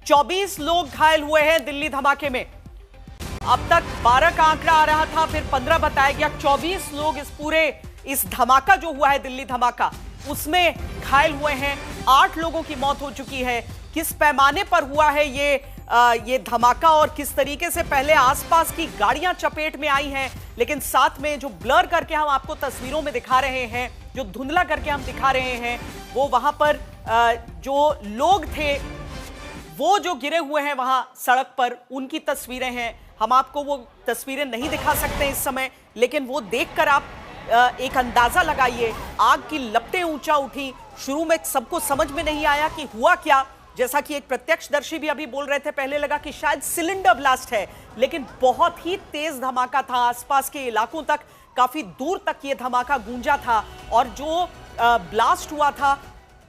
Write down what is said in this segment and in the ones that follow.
24 लोग घायल हुए हैं दिल्ली धमाके में। अब तक 12 का आंकड़ा आ रहा था, फिर 15 बताया गया। 24 लोग इस धमाका जो हुआ है दिल्ली धमाका, उसमें घायल हुए हैं। 8 लोगों की मौत हो चुकी है। किस पैमाने पर हुआ है ये धमाका और किस तरीके से पहले आसपास की गाड़ियां चपेट में आई हैं, लेकिन साथ में जो ब्लर करके हम आपको तस्वीरों में दिखा रहे हैं, जो धुंधला करके हम दिखा रहे हैं, वो वहां पर जो लोग थे वो जो गिरे हुए हैं वहां सड़क पर, उनकी तस्वीरें हैं। हम आपको वो तस्वीरें नहीं दिखा सकते इस समय, लेकिन वो देखकर आप एक अंदाजा लगाइए। आग की लपटें ऊंचा उठी। शुरू में सबको समझ में नहीं आया कि हुआ क्या। जैसा कि एक प्रत्यक्षदर्शी भी अभी बोल रहे थे, पहले लगा कि शायद सिलेंडर ब्लास्ट है, लेकिन बहुत ही तेज धमाका था। आसपास के इलाकों तक, काफी दूर तक ये धमाका गूंजा था और जो ब्लास्ट हुआ था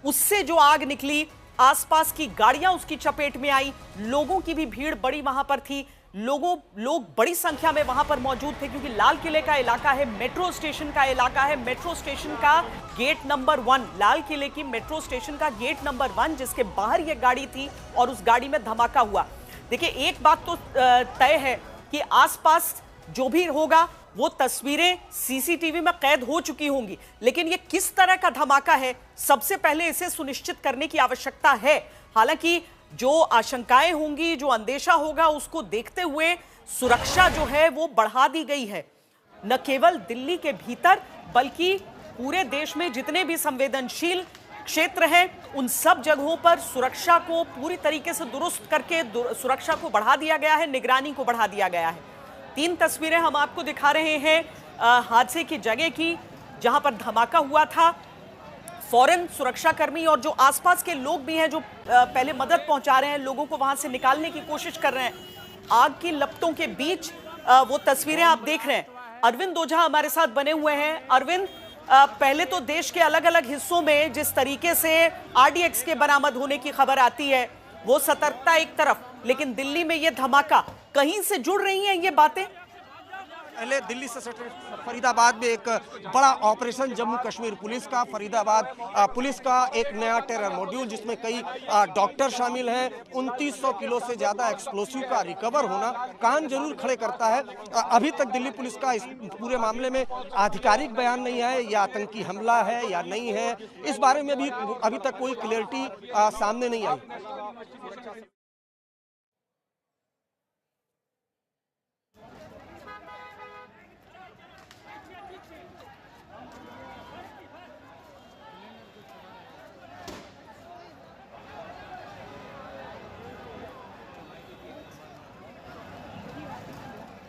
उससे जो आग निकली, आसपास की गाड़ियां उसकी चपेट में आई। लोगों की भी भीड़ बड़ी वहां पर थी। लोग बड़ी संख्या में वहां पर मौजूद थे, क्योंकि लाल किले का इलाका है, मेट्रो स्टेशन का इलाका है। मेट्रो स्टेशन का गेट नंबर 1, लाल किले की मेट्रो स्टेशन का गेट नंबर 1, जिसके बाहर ये गाड़ी थी और उस गाड़ी में धमाका हुआ। देखिए, एक बात तो तय है कि आसपास जो भी होगा वो तस्वीरें सीसीटीवी में कैद हो चुकी होंगी, लेकिन ये किस तरह का धमाका है, सबसे पहले इसे सुनिश्चित करने की आवश्यकता है। हालांकि जो आशंकाएं होंगी, जो अंदेशा होगा, उसको देखते हुए सुरक्षा जो है वो बढ़ा दी गई है। न केवल दिल्ली के भीतर, बल्कि पूरे देश में जितने भी संवेदनशील क्षेत्र हैं, उन सब जगहों पर सुरक्षा को पूरी तरीके से दुरुस्त करके सुरक्षा को बढ़ा दिया गया है, निगरानी को बढ़ा दिया गया है। 3 तस्वीरें हम आपको दिखा रहे हैं हादसे की जगह की, जहां पर धमाका हुआ था। फौरन सुरक्षाकर्मी और जो आसपास के लोग भी हैं, जो पहले मदद पहुंचा रहे हैं, लोगों को वहां से निकालने की कोशिश कर रहे हैं। आग की लपटों के बीच वो तस्वीरें आप देख रहे हैं। अरविंद ओझा हमारे साथ बने हुए हैं। अरविंद, पहले तो देश के अलग अलग हिस्सों में जिस तरीके से RDX के बरामद होने की खबर आती है, वो सतर्कता एक तरफ, लेकिन दिल्ली में ये धमाका, कहीं से जुड़ रही हैं ये बातें? पहले दिल्ली से फरीदाबाद में एक बड़ा ऑपरेशन जम्मू कश्मीर पुलिस का, फरीदाबाद पुलिस का एक नया टेरर मॉड्यूल, जिसमें कई डॉक्टर शामिल हैं। 2900 किलो से ज्यादा एक्सप्लोसिव का रिकवर होना कान जरूर खड़े करता है। अभी तक दिल्ली पुलिस का इस पूरे मामले में आधिकारिक बयान नहीं है, या आतंकी हमला है या नहीं है, इस बारे में भी अभी तक कोई क्लियरिटी सामने नहीं आई।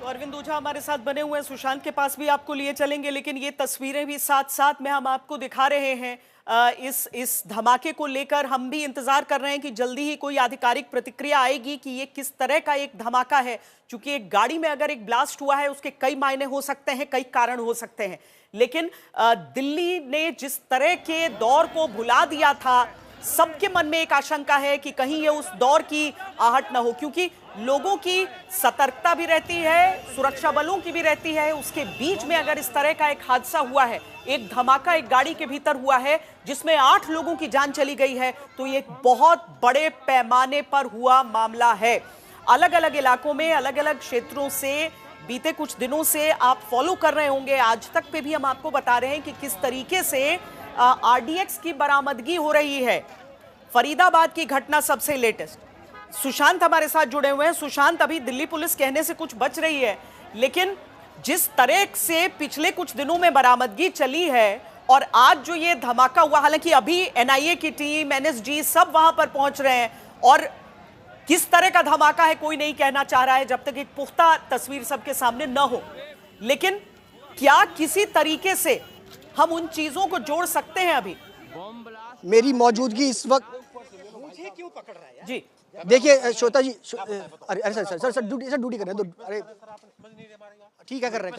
अरविंद ओझा हमारे साथ बने हुए हैं, सुशांत के पास भी आपको लिए चलेंगे, लेकिन ये तस्वीरें भी साथ साथ में हम आपको दिखा रहे हैं। इस धमाके को लेकर हम भी इंतजार कर रहे हैं कि जल्दी ही कोई आधिकारिक प्रतिक्रिया आएगी कि ये किस तरह का एक धमाका है। क्योंकि एक गाड़ी में अगर एक ब्लास्ट हुआ है, उसके कई मायने हो सकते हैं, कई कारण हो सकते हैं, लेकिन दिल्ली ने जिस तरह के दौर को भुला दिया था, सबके मन में एक आशंका है कि कहीं ये उस दौर की आहट ना हो, क्योंकि लोगों की सतर्कता भी रहती है, सुरक्षा बलों की भी रहती है। उसके बीच में अगर इस तरह का एक हादसा हुआ है, एक धमाका एक गाड़ी के भीतर हुआ है जिसमें 8 लोगों की जान चली गई है, तो ये एक बहुत बड़े पैमाने पर हुआ मामला है। अलग अलग इलाकों में, अलग अलग क्षेत्रों से बीते कुछ दिनों से आप फॉलो कर रहे होंगे, आज तक पे भी हम आपको बता रहे हैं कि किस तरीके से RDX की बरामदगी हो रही है। फरीदाबाद की घटना सबसे लेटेस्ट। सुशांत हमारे साथ जुड़े हुए हैं। सुशांत, अभी दिल्ली पुलिस कहने से कुछ बच रही है, लेकिन जिस तरह से पिछले कुछ दिनों में बरामदगी चली है और आज जो ये धमाका हुआ, हालांकि अभी NIA की टीम, NSG सब वहां पर पहुंच रहे हैं, और किस तरह का धमाका है कोई नहीं कहना चाह रहा है जब तक एक पुख्ता तस्वीर सबके सामने न हो। लेकिन क्या किसी तरीके से हम उन चीजों को जोड़ सकते हैं? अभी मेरी मौजूदगी इस वक्त, मुझे क्यों पकड़ रहा है जी? देखिए श्रोता जी, अरे सर ड्यूटी कर रहे हैं, अरे ठीक है, कर रहे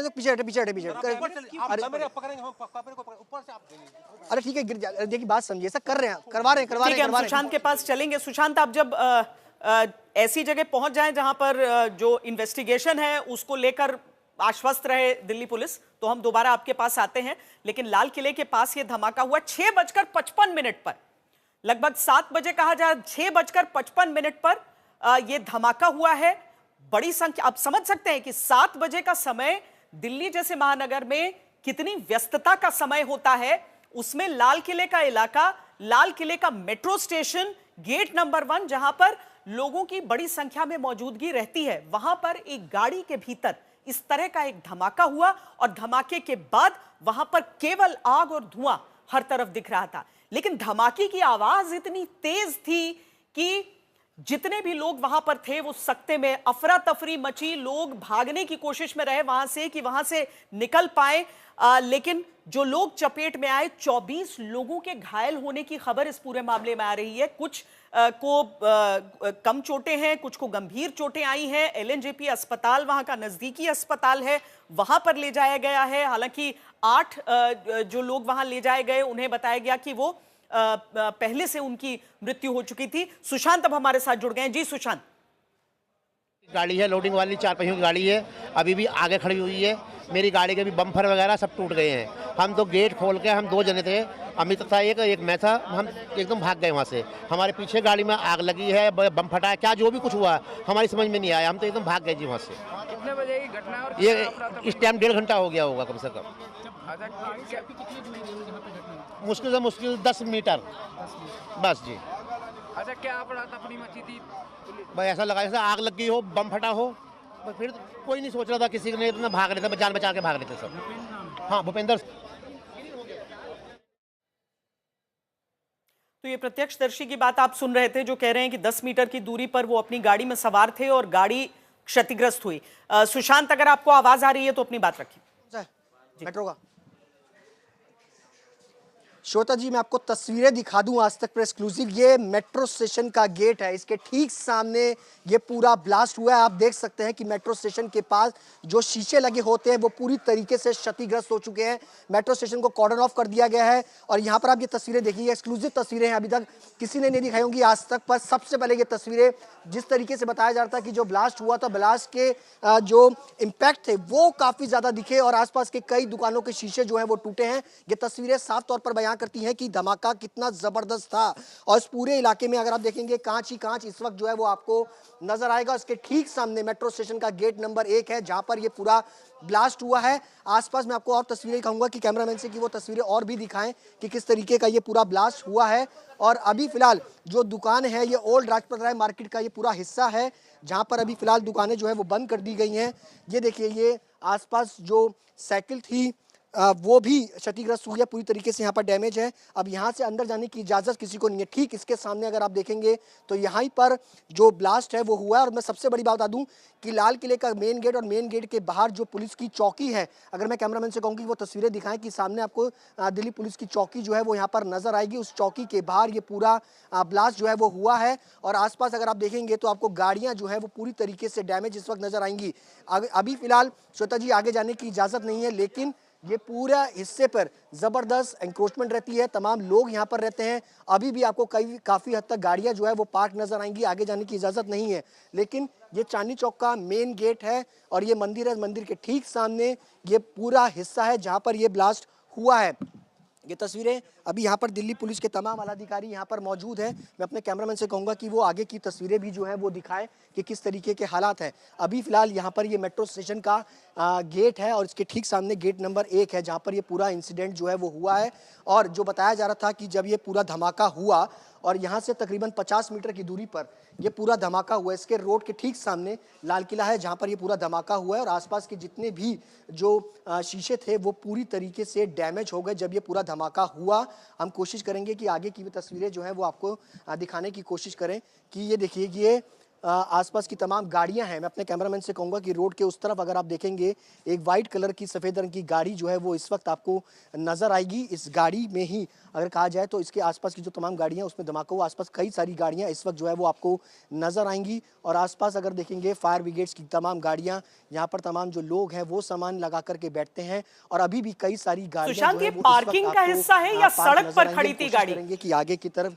तो पीछे अरे ठीक है, देखिए बात समझिए, सर कर रहे हैं, करवा रहे हैं। सुशांत के पास चलेंगे। सुशांत, आप जब ऐसी जगह पहुंच जाएं जहां पर जो इन्वेस्टिगेशन है उसको लेकर आश्वस्त रहे दिल्ली पुलिस, तो हम दोबारा आपके पास आते हैं। लेकिन लाल किले के पास ये धमाका हुआ 6:55 पर। लगभग 7 बजे कहा जाए 6:55 पर यह धमाका हुआ है। बड़ी संख्या, आप समझ सकते हैं कि 7 बजे का समय दिल्ली जैसे महानगर में कितनी व्यस्तता का समय होता है। उसमें लाल किले का इलाका, लाल किले का मेट्रो स्टेशन, गेट नंबर 1 जहां पर लोगों की बड़ी संख्या में मौजूदगी रहती है, वहां पर एक गाड़ी के भीतर इस तरह का एक धमाका हुआ और धमाके के बाद वहां पर केवल आग और धुआं हर तरफ दिख रहा था। लेकिन धमाके की आवाज इतनी तेज थी कि जितने भी लोग वहां पर थे वो सकते में, अफरा तफरी मची, लोग भागने की कोशिश में रहे वहां से कि वहां से निकल पाए। लेकिन जो लोग चपेट में आए, 24 लोगों के घायल होने की खबर इस पूरे मामले में आ रही है। कुछ को कम चोटें हैं, कुछ को गंभीर चोटें आई हैं। एलएनजेपी अस्पताल वहां का नजदीकी अस्पताल है, वहां पर ले जाया गया है। हालांकि 8 जो लोग वहां ले जाए गए उन्हें बताया गया कि वो पहले से उनकी मृत्यु हो चुकी थी। सुशांत अब हमारे साथ जुड़ गए हैं। जी सुशांत। गाड़ी है लोडिंग वाली, 4 पहियों की गाड़ी है, अभी भी आगे खड़ी हुई है। मेरी गाड़ी के भी बम्पर वगैरह सब टूट गए हैं। हम तो गेट खोल के, हम 2 जने थे, अमित था एक मैं था, हम एकदम भाग गए वहाँ से। हमारे पीछे गाड़ी में आग लगी है, बम फटा है, क्या जो भी कुछ हुआ हमारी समझ में नहीं आया। हम तो एकदम भाग गए जी वहाँ से। कितने बजे की घटना है? और ये इस टाइम 1.5 घंटा हो गया होगा कम से कम। मुश्किल से मुश्किल 10 मीटर बस जी। अच्छा, क्या अफरा तफरी मची थी? भाई ऐसा लगा जैसे आग लग गई हो, बम फटा हो। फिर कोई नहीं सोच रहा था, किसी ने इतना भाग रहे थे, जान बचा के भाग रहे थे सब। हाँ, भूपेंद्र। तो ये प्रत्यक्षदर्शी की बात आप सुन रहे थे जो कह रहे हैं कि 10 मीटर की दूरी पर वो अपनी गाड़ी में सवार थे और गाड़ी क्षतिग्रस्त हुई। सुशांत, अगर आपको आवाज आ रही है तो अपनी बात रखिए। मेट्रो का श्रोता जी, मैं आपको तस्वीरें दिखा दूं आज तक पर एक्सक्लूसिव। ये मेट्रो स्टेशन का गेट है, इसके ठीक सामने ये पूरा ब्लास्ट हुआ है। आप देख सकते हैं कि मेट्रो स्टेशन के पास जो शीशे लगे होते हैं वो पूरी तरीके से क्षतिग्रस्त हो चुके हैं। मेट्रो स्टेशन को कॉर्डन ऑफ कर दिया गया है और यहाँ पर आप ये तस्वीरें देखिए, एक्सक्लूसिव तस्वीरें हैं, अभी तक किसी ने नहीं दिखाई होंगी आज तक। पर सबसे पहले ये तस्वीरें जिस तरीके से बताया जा रहा था कि जो ब्लास्ट हुआ था, ब्लास्ट के जो इम्पैक्ट थे वो काफी ज्यादा दिखे और आसपास के कई दुकानों के शीशे जो है वो टूटे हैं। ये तस्वीरें साफ तौर पर बयां करती हैं कि धमाका कितना जबरदस्त था। और इस पूरे इलाके में अगर आप देखेंगे कांच ही कांच इस वक्त जो है वो आपको नजर आएगा। इसके ठीक सामने मेट्रो स्टेशन का गेट नंबर 1 है जहां पर ये पूरा ब्लास्ट हुआ है। आसपास मैं आपको और तस्वीरें कहूंगा कि कैमरामैन से कि वो तस्वीरें और भी दिखाएं कि किस तरीके का ये पूरा ब्लास्ट हुआ है। और अभी फिलहाल जो दुकान है ये ओल्ड राजपथ राय मार्केट का ये पूरा हिस्सा है जहां पर अभी फिलहाल दुकानें जो है वो बंद कर दी गई हैं। ये देखिए, ये आसपास जो साइकिल थी वो भी क्षतिग्रस्त हुई है, पूरी तरीके से यहाँ पर डैमेज है। अब यहाँ से अंदर जाने की इजाज़त किसी को नहीं है। ठीक इसके सामने अगर आप देखेंगे तो यहाँ पर जो ब्लास्ट है वो हुआ है। और मैं सबसे बड़ी बात बता दूँ कि लाल किले का मेन गेट और मेन गेट के बाहर जो पुलिस की चौकी है, अगर मैं कैमरामैन से कहूँ कि वो तस्वीरें दिखाएं कि सामने आपको दिल्ली पुलिस की चौकी जो है वो यहाँ पर नजर आएगी। उस चौकी के बाहर ये पूरा ब्लास्ट जो है वो हुआ है। और आसपास अगर आप देखेंगे तो आपको गाड़ियाँ जो है वो पूरी तरीके से डैमेज इस वक्त नजर आएंगी। अभी फिलहाल श्वेता जी आगे जाने की इजाज़त नहीं है, लेकिन ये पूरा हिस्से पर जबरदस्त एंक्रोचमेंट रहती है, तमाम लोग यहाँ पर रहते हैं। अभी भी आपको काफी हद तक गाड़ियां जो है वो पार्क नजर आएंगी, आगे जाने की इजाजत नहीं है। लेकिन ये चांदनी चौक का मेन गेट है और ये मंदिर है, मंदिर के ठीक सामने ये पूरा हिस्सा है जहाँ पर ये ब्लास्ट हुआ है। ये तस्वीरें अभी यहाँ पर दिल्ली पुलिस के तमाम आलाधिकारी यहाँ पर मौजूद हैं। मैं अपने कैमरामैन से कहूँगा कि वो आगे की तस्वीरें भी जो है वो दिखाएं कि किस तरीके के हालात हैं। अभी फिलहाल यहाँ पर ये मेट्रो स्टेशन का गेट है और इसके ठीक सामने गेट नंबर 1 है जहाँ पर ये पूरा इंसिडेंट जो है वो हुआ है। और जो बताया जा रहा था कि जब ये पूरा धमाका हुआ और यहाँ से तकरीबन 50 मीटर की दूरी पर ये पूरा धमाका हुआ, इसके रोड के ठीक सामने लाल किला है जहाँ पर ये पूरा धमाका हुआ है और आसपास के जितने भी जो शीशे थे वो पूरी तरीके से डैमेज हो गए जब ये पूरा धमाका हुआ। हम कोशिश करेंगे कि आगे की भी तस्वीरें जो हैं वो आपको दिखाने की कोशिश करें कि ये देखिए, ये आसपास की तमाम गाड़ियां हैं। मैं अपने कैमरामैन से कहूंगा कि रोड के उस तरफ अगर आप देखेंगे एक वाइट कलर की सफ़ेद रंग की गाड़ी जो है वो इस वक्त आपको नज़र आएगी। इस गाड़ी में ही अगर कहा जाए तो इसके आसपास की जो तमाम गाड़ियां उसमें धमाका हुआ, आसपास कई सारी गाड़ियां इस वक्त जो है वो आपको नज़र आएंगी। और आसपास अगर देखेंगे फायर ब्रिगेड्स की तमाम गाड़ियाँ, यहाँ पर तमाम जो लोग हैं वो सामान लगा करके बैठते हैं और अभी भी कई सारी गाड़ियाँ पार्किंग का हिस्सा है या सड़क पर खड़ी थी गाड़ी? करेंगे कि आगे की तरफ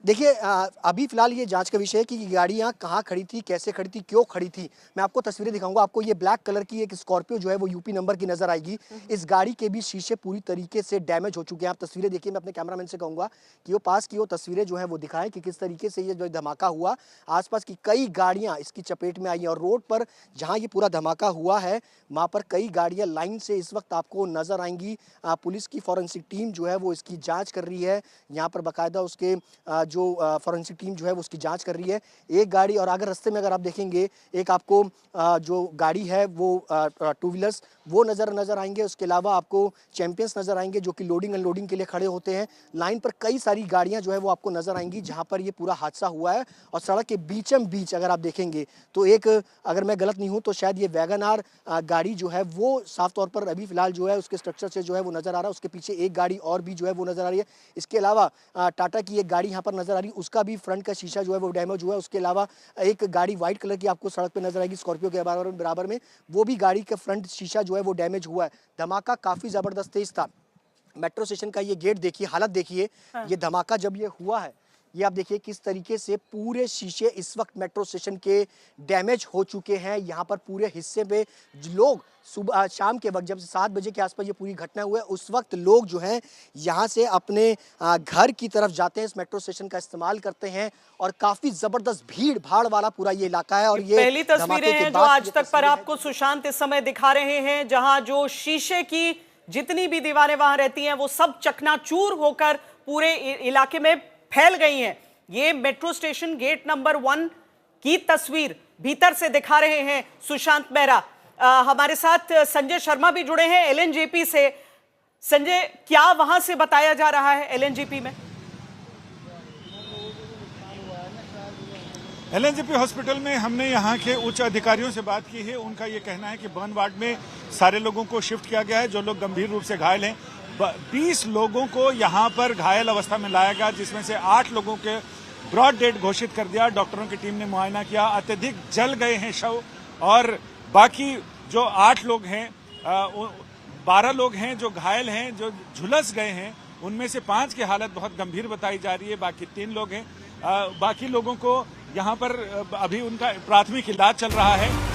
देखिए अभी फिलहाल ये जांच का विषय है कि ये गाड़ियां कहाँ खड़ी थी, कैसे खड़ी थी, क्यों खड़ी थी। मैं आपको तस्वीरें दिखाऊंगा। आपको ये ब्लैक कलर की एक स्कॉर्पियो जो है वो यूपी नंबर की नजर आएगी। इस गाड़ी के भी शीशे पूरी तरीके से डैमेज हो चुके हैं। आप तस्वीरें देखिए। मैं अपने कैमरामैन से कहूंगा कि वो पास की वो तस्वीरें जो है वो दिखाएं कि किस तरीके से ये जो धमाका हुआ। आसपास की कई गाड़ियां इसकी चपेट में आई हैं और रोड पर जहां ये पूरा धमाका हुआ है वहां पर कई गाड़ियां लाइन से इस वक्त आपको नजर आएंगी। पुलिस की फॉरेंसिक टीम जो है वो इसकी जांच कर रही है। यहाँ पर बाकायदा उसके जो फॉरेंसिक टीम जो है वो उसकी जांच कर रही है। एक गाड़ी और अगर रास्ते में अगर आप देखेंगे एक आपको जो गाड़ी है वो टू व्हीलर्स वो नजर आएंगे। उसके अलावा आपको चैंपियंस नजर आएंगे जो कि लोडिंग अनलोडिंग के लिए खड़े होते हैं। लाइन पर कई सारी गाड़ियां जो है वो आपको नजर आएंगी जहां पर ये पूरा हादसा हुआ है। और सड़क के बीचम बीच अगर आप देखेंगे तो एक अगर मैं गलत नहीं हूं तो शायद ये वैगन आर गाड़ी जो है वो साफ तौर पर अभी फिलहाल जो है उसके स्ट्रक्चर से जो है वो नजर आ रहा है। उसके पीछे एक गाड़ी और भी जो है वो नजर आ रही है। इसके अलावा टाटा की एक गाड़ी यहाँ पर नजर आ रही है, उसका भी फ्रंट का शीशा जो है वो डैमेज हुआ है। उसके अलावा एक गाड़ी व्हाइट कलर की आपको सड़क पे नजर आएगी स्कॉर्पियो के बराबर में, वो भी गाड़ी का फ्रंट शीशा जो है वो डैमेज हुआ है। धमाका काफी जबरदस्त तेज था। मेट्रो स्टेशन का ये गेट देखिए, हालत देखिए। ये धमाका जब ये हुआ है ये आप देखिए किस तरीके से पूरे शीशे इस वक्त मेट्रो स्टेशन के डैमेज हो चुके हैं। यहाँ पर पूरे हिस्से पे लोग सुबह शाम के वक्त जब 7 बजे के आसपास ये पूरी घटना हुई है उस वक्त लोग जो हैं यहाँ से अपने घर की तरफ जाते हैं, इस मेट्रो स्टेशन का इस्तेमाल करते हैं और काफी जबरदस्त भीड़ भाड़ वाला पूरा ये इलाका है। और ये पहली तस्वीरें हैं जो आज तक पर आपको सुशांत इस समय दिखा रहे हैं, जहां जो शीशे की जितनी भी दीवारें वहां रहती हैं वो सब चकनाचूर होकर पूरे इलाके में फैल गई हैं। ये मेट्रो स्टेशन गेट नंबर 1 की तस्वीर भीतर से दिखा रहे हैं सुशांत मेहरा। हमारे साथ संजय शर्मा भी जुड़े हैं एलएनजेपी से। संजय, क्या वहां से बताया जा रहा है एलएनजेपी में? एलएनजेपी हॉस्पिटल में हमने यहाँ के उच्च अधिकारियों से बात की है। उनका ये कहना है कि बर्न वार्ड में सारे लोगों को शिफ्ट किया गया है जो लोग गंभीर रूप से घायल हैं। 20 लोगों को यहाँ पर घायल अवस्था में लाया गया, जिसमें से 8 लोगों के ब्रॉड डेड घोषित कर दिया। डॉक्टरों की टीम ने मुआयना किया, अत्यधिक जल गए हैं शव। और बाकी जो 8 लोग हैं 12 लोग हैं जो घायल हैं, जो झुलस गए हैं। उनमें से 5 की हालत बहुत गंभीर बताई जा रही है, बाकी 3 लोग हैं। बाकी लोगों को यहाँ पर अभी उनका प्राथमिक इलाज चल रहा है।